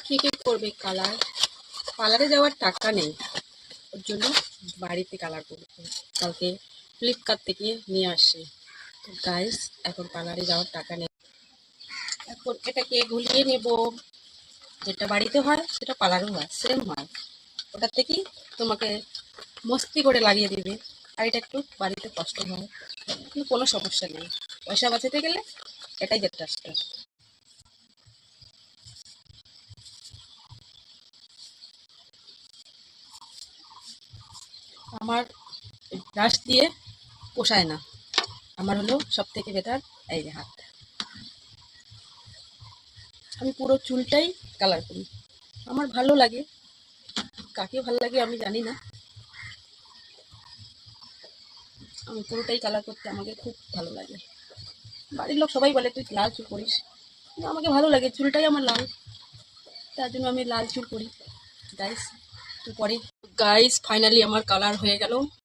কে কে করবে কালার? পার্লারে যাওয়ার টাকা নেই, ওর জন্য বাড়িতে কালার করবো। কালকে ফ্লিপকার্ট থেকে নিয়ে আসে। তো গাইস, এখন পার্লারে যাওয়ার টাকা নেই, এখন এটাকে গুলিয়ে নেব। যেটা বাড়িতে হয় সেটা পার্লারেও হয়, সেম হয়। ওটা থেকেই তোমাকে মস্তি করে লাগিয়ে দিবে। আর এটা একটু বাড়িতে কষ্ট হয়, কিন্তু কোনো সমস্যা নেই। পয়সা বাঁচাতে গেলে এটাই যথেষ্ট। আমার ব্রাশ দিয়ে পোষায় না, আমার হলো সব থেকে বেটার এই যে হাত। আমি পুরো চুলটাই কালার করি, আমার ভালো লাগে। কাকে ভালো লাগে আমি জানি না, আমি পুরোটাই কালার করতে আমাকে খুব ভালো লাগে। বাড়ির লোক সবাই বলে তুই লাল চুল করিস, কিন্তু আমাকে ভালো লাগে, চুলটাই আমার লাল, তার জন্য আমি লাল চুল করি। গাইস, তো পরে গাইস ফাইনালি আমার কালার হয়ে গেল।